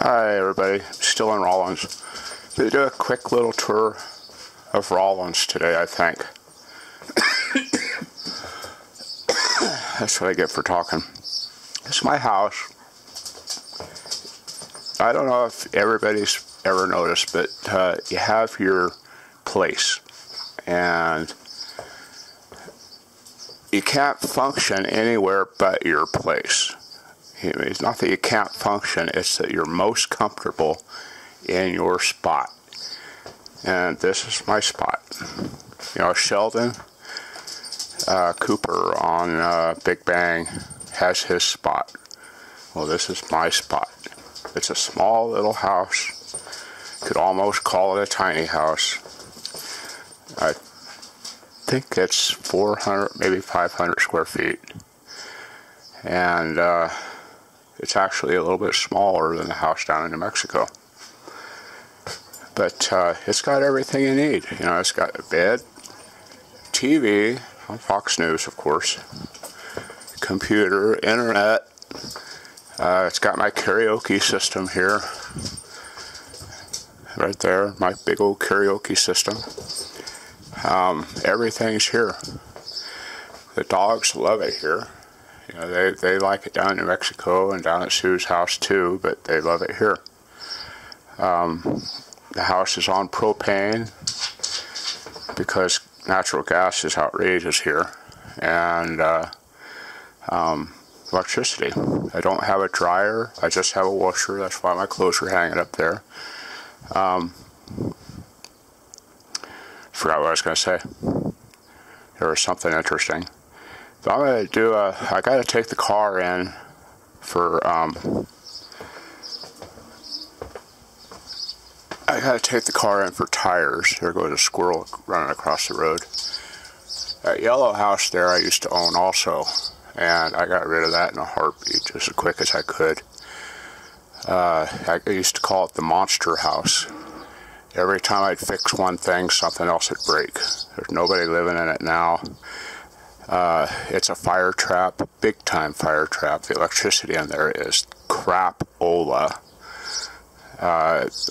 Hi everybody, still in Rawlins. We'll do a quick little tour of Rawlins today, I think. That's what I get for talking. It's my house. I don't know if everybody's ever noticed, but you have your place, and you can't function anywhere but your place. It's not that you can't function, it's that you're most comfortable in your spot. And this is my spot. You know, Sheldon Cooper on Big Bang has his spot. Well, this is my spot. It's a small little house. Could almost call it a tiny house. I think it's 400, maybe 500 square feet. And it's actually a little bit smaller than the house down in New Mexico. But it's got everything you need. You know, it's got a bed, TV, on Fox News, of course, computer, internet. It's got my karaoke system here. Right there, my big old karaoke system. Everything's here. The dogs love it here. You know, they like it down in New Mexico and down at Sue's house too, but they love it here. The house is on propane because natural gas is outrageous here, and electricity. I don't have a dryer, I just have a washer. That's why my clothes are hanging up there. Forgot what I was going to say. There was something interesting. So I'm going to do I got to take the car in for, tires. There goes a squirrel running across the road. That yellow house there I used to own also, and I got rid of that in a heartbeat, just as quick as I could. I used to call it the monster house. Every time I'd fix one thing, something else would break. There's nobody living in it now. It's a fire trap, big time fire trap. The electricity in there is crap-ola.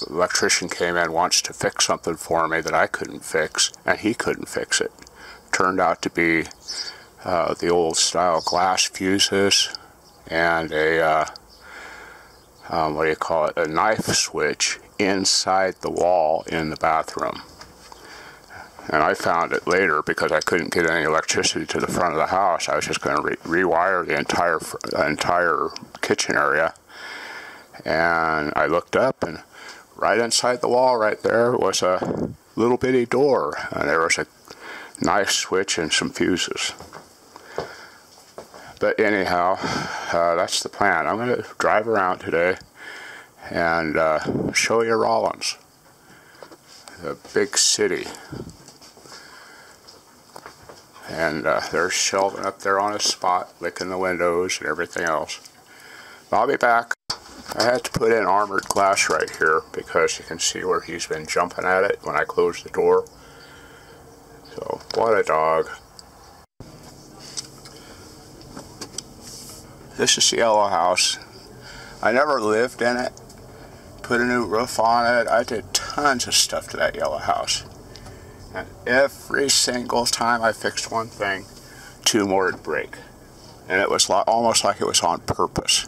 Electrician came in once to fix something for me that I couldn't fix, and he couldn't fix it. Turned out to be the old style glass fuses and a a knife switch inside the wall in the bathroom. And I found it later because I couldn't get any electricity to the front of the house. I was just going to rewire the entire kitchen area. And I looked up, and right inside the wall right there was a little bitty door. And there was a knife switch and some fuses. But anyhow, that's the plan. I'm going to drive around today and show you Rawlins, the big city. And there's Sheldon up there on his spot, licking the windows and everything else. I'll be back. I had to put in armored glass right here because you can see where he's been jumping at it when I close the door. So, what a dog. This is the yellow house. I never lived in it. Put a new roof on it. I did tons of stuff to that yellow house. And every single time I fixed one thing, two more would break. And it was almost like it was on purpose.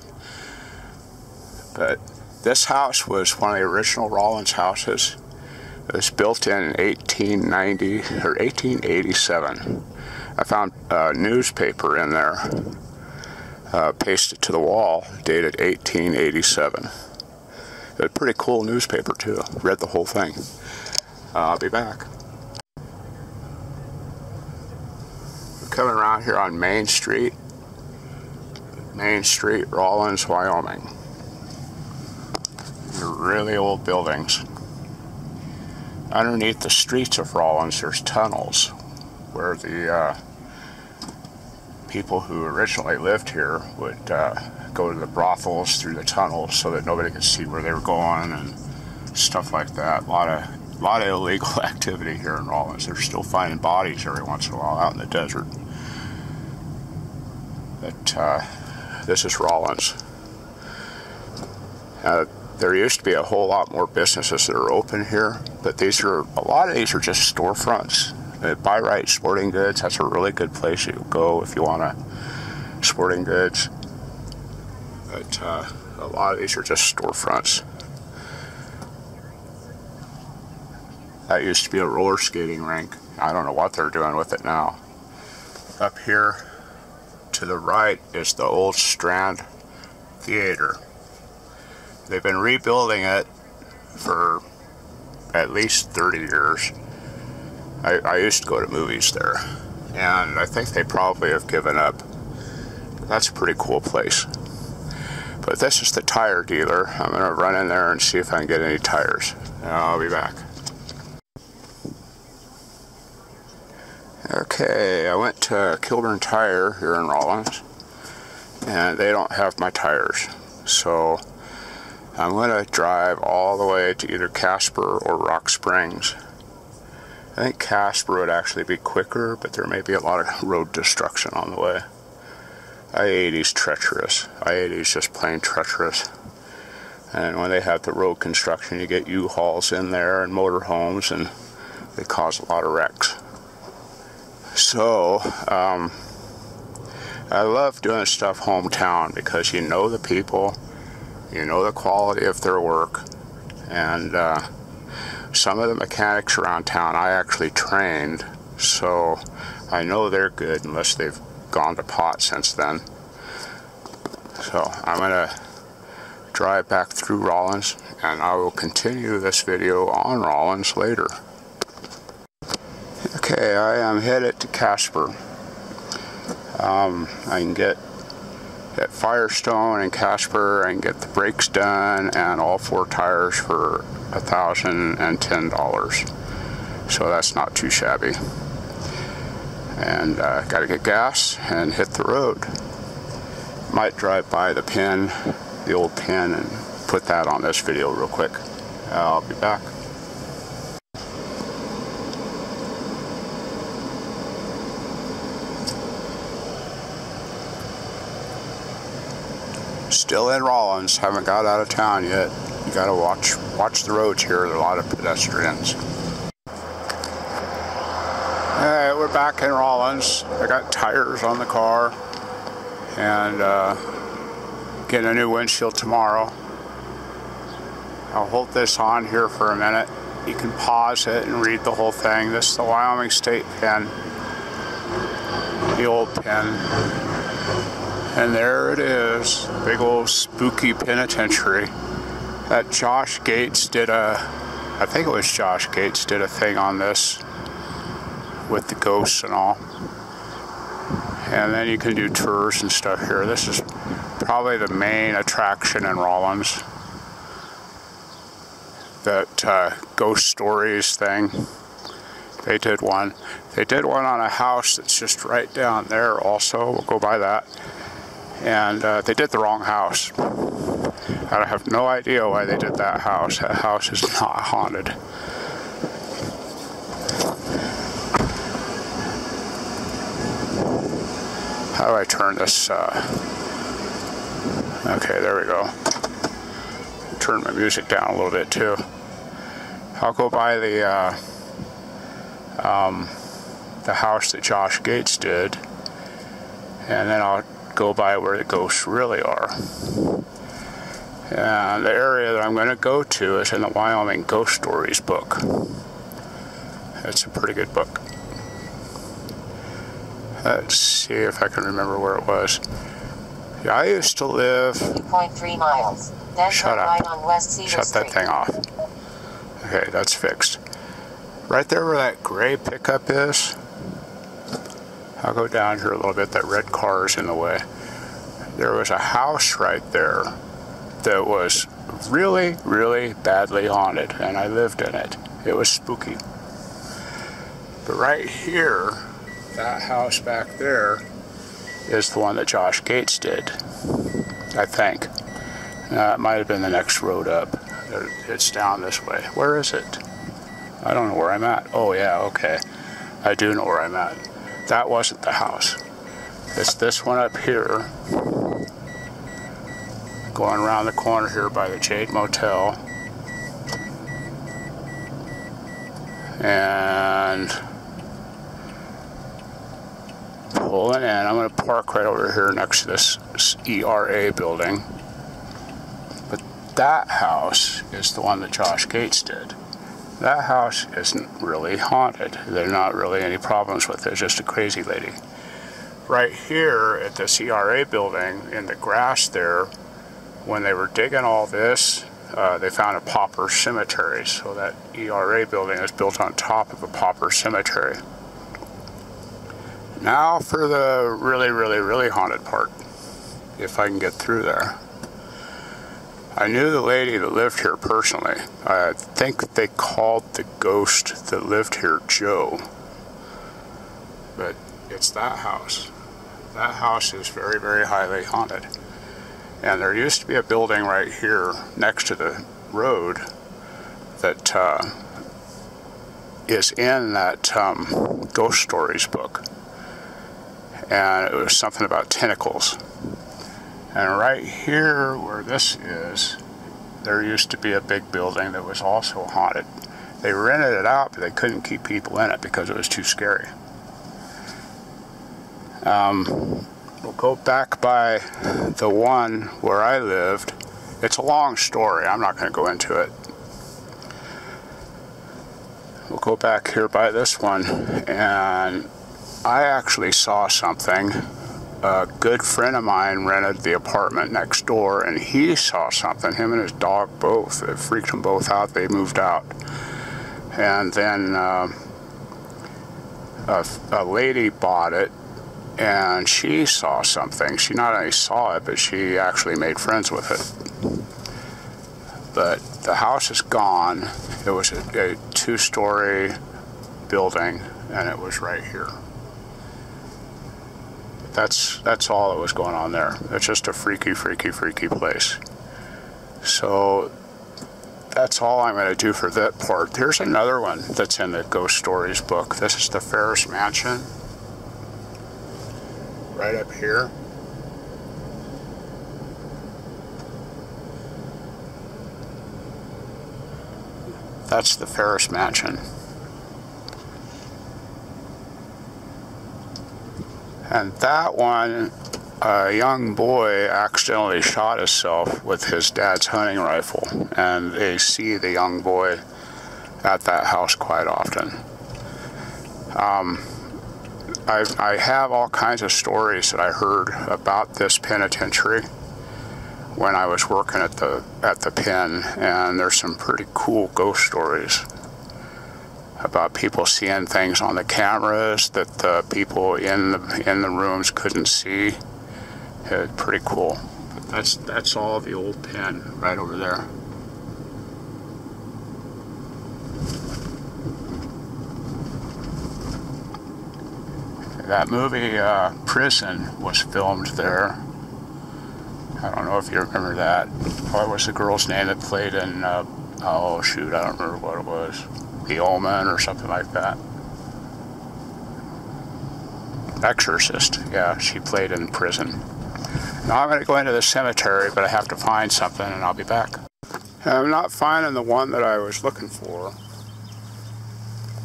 But this house was one of the original Rawlins houses. It was built in 1890 or 1887. I found a newspaper in there, pasted to the wall, dated 1887. It was a pretty cool newspaper too. Read the whole thing. I'll be back. Coming around here on Main Street, Rawlins, Wyoming. They're really old buildings. Underneath the streets of Rawlins, there's tunnels where the people who originally lived here would go to the brothels through the tunnels so that nobody could see where they were going and stuff like that. A lot of illegal activity here in Rawlins. They're still finding bodies every once in a while out in the desert. But this is Rawlins. There used to be a whole lot more businesses that are open here, but a lot of these are just storefronts. Buy Right Sporting Goods, that's a really good place you go if you want sporting goods. But a lot of these are just storefronts. That used to be a roller skating rink. I don't know what they're doing with it now. Up here to the right is the old Strand Theater. They've been rebuilding it for at least 30 years. I used to go to movies there, and I think they probably have given up. That's a pretty cool place. But this is the tire dealer. I'm going to run in there and see if I can get any tires. I'll be back. Okay, I went to Kilburn Tire here in Rawlins, and they don't have my tires. So I'm going to drive all the way to either Casper or Rock Springs. I think Casper would actually be quicker, but there may be a lot of road destruction on the way. I-80 is treacherous. I-80 is just plain treacherous. And when they have the road construction, you get U-Hauls in there and motorhomes, and they cause a lot of wrecks. So, I love doing stuff hometown because you know the people, you know the quality of their work, and some of the mechanics around town I actually trained, so I know they're good unless they've gone to pot since then. So I'm going to drive back through Rawlins, and I will continue this video on Rawlins later. Okay, I am headed to Casper. I can get at Firestone and Casper, I can get the brakes done and all 4 tires for $1,010. So that's not too shabby. And got to get gas and hit the road. Might drive by the pin, the old pin, and put that on this video real quick. I'll be back. Still in Rawlins, haven't got out of town yet. You gotta watch the roads here. There are a lot of pedestrians. Alright, we're back in Rawlins. I got tires on the car and getting a new windshield tomorrow. I'll hold this on here for a minute. You can pause it and read the whole thing. This is the Wyoming State pen, the old pen. And there it is, big old spooky penitentiary. That Josh Gates did I think it was Josh Gates did a thing on this with the ghosts and all. And then you can do tours and stuff here. This is probably the main attraction in Rawlins. That ghost stories thing. They did one. They did one on a house that's just right down there also. We'll go by that. And they did the wrong house. I have no idea why they did that house. That house is not haunted. How do I turn this? Okay, there we go. Turn my music down a little bit too. I'll go by the house that Josh Gates did, and then I'll go by where the ghosts really are. And the area that I'm going to go to is in the Wyoming Ghost Stories book. It's a pretty good book. Let's see if I can remember where it was. Yeah, I used to live... 2.3 miles. Then shut up. right on West Cedar Shut Street. that thing off. Okay, that's fixed. Right there where that gray pickup is, I'll go down here a little bit. That red car is in the way. There was a house right there that was really, really badly haunted, and I lived in it. It was spooky. But right here, that house back there is the one that Josh Gates did, I think. It might have been the next road up. It's down this way. Where is it? I don't know where I'm at. Oh yeah, okay. I do know where I'm at. That wasn't the house. It's this one up here. Going around the corner here by the Jade Motel. And pulling in. I'm going to park right over here next to this ERA building. But that house is the one that Josh Gates did. That house isn't really haunted. There are not really any problems with it. It's just a crazy lady. Right here at this ERA building, in the grass there, when they were digging all this, they found a pauper cemetery. So that ERA building is built on top of a pauper cemetery. Now for the really haunted part, if I can get through there. I knew the lady that lived here personally. I think they called the ghost that lived here Joe. But it's that house. That house is very highly haunted. And there used to be a building right here next to the road that is in that Ghost Stories book. And it was something about tentacles. And right here where this is, there used to be a big building that was also haunted. They rented it out, but they couldn't keep people in it because it was too scary. We'll go back by the one where I lived. It's a long story. I'm not going to go into it. We'll go back here by this one, and I actually saw something. A good friend of mine rented the apartment next door, and he saw something. Him and his dog both. It freaked them both out. They moved out. And then a lady bought it, and she saw something. She not only saw it, but she actually made friends with it. But the house is gone. It was a two-story building, and it was right here. That's all that was going on there. It's just a freaky place. So that's all I'm going to do for that part. Here's another one that's in the Ghost Stories book. This is the Ferris Mansion. Right up here. That's the Ferris Mansion. And that one, a young boy accidentally shot himself with his dad's hunting rifle. And they see the young boy at that house quite often. I have all kinds of stories that I heard about this penitentiary when I was working at the pen, and there's some pretty cool ghost stories about people seeing things on the cameras that the people in the rooms couldn't see. It's pretty cool. But that's all the old pen right over there. That movie Prison was filmed there. I don't know if you remember that. What was the girl's name that played in oh shoot, I don't remember what it was. The Omen or something like that. Exorcist, yeah, she played in Prison. Now I'm going to go into the cemetery, but I have to find something and I'll be back. And I'm not finding the one that I was looking for.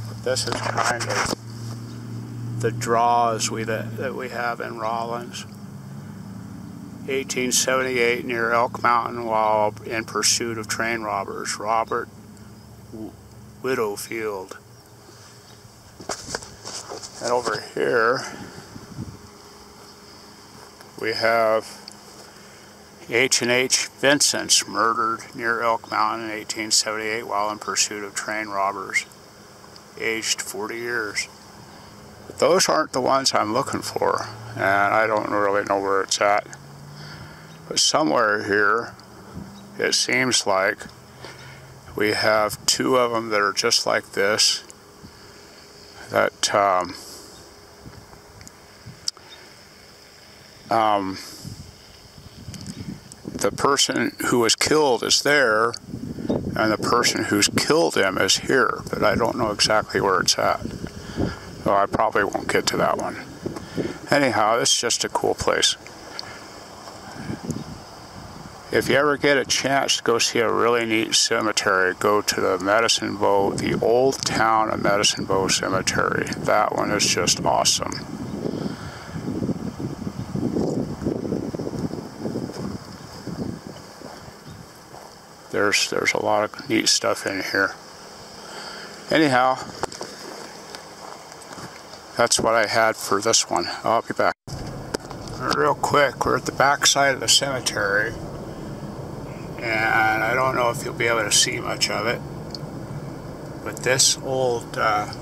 But this is kind of the draws that we have in Rawlins. 1878 near Elk Mountain while in pursuit of train robbers. Robert Widowfield. And over here we have H&H Vincent's murdered near Elk Mountain in 1878 while in pursuit of train robbers, aged 40 years. But those aren't the ones I'm looking for, and I don't really know where it's at. But somewhere here, it seems like we have two of them that are just like this, that the person who was killed is there, and the person who's killed him is here, but I don't know exactly where it's at. So I probably won't get to that one. Anyhow, this is just a cool place. If you ever get a chance to go see a really neat cemetery, go to the Medicine Bow, the Old Town of Medicine Bow Cemetery. That one is just awesome. There's a lot of neat stuff in here. Anyhow, that's what I had for this one. I'll be back. Real quick, we're at the back side of the cemetery, and I don't know if you'll be able to see much of it, but this old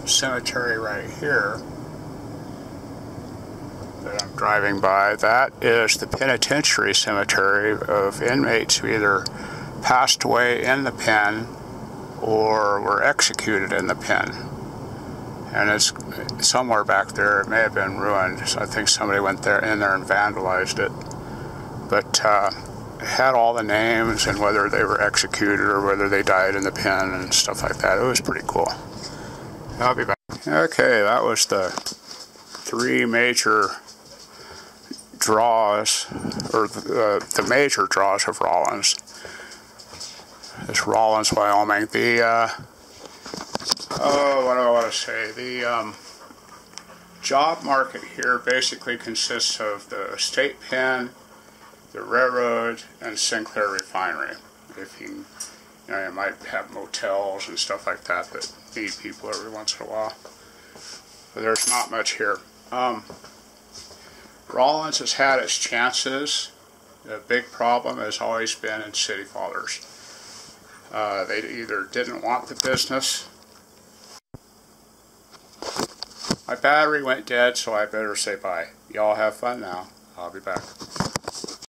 cemetery right here that I'm driving by, that is the penitentiary cemetery of inmates who either passed away in the pen or were executed in the pen. And it's somewhere back there. It may have been ruined. So I think somebody went in there and vandalized it. But it had all the names and whether they were executed or whether they died in the pen and stuff like that. It was pretty cool. I'll be back. Okay, that was the 3 major draws, or the major draws of Rawlins. This Rawlins, Wyoming. What do I want to say? The job market here basically consists of the state pen, the railroad, and Sinclair refinery. If you might have motels and stuff like that that need people every once in a while. But there's not much here. Rawlins has had its chances. The big problem has always been in city fathers. They either didn't want the business. My battery went dead, so I better say bye. Y'all have fun now. I'll be back.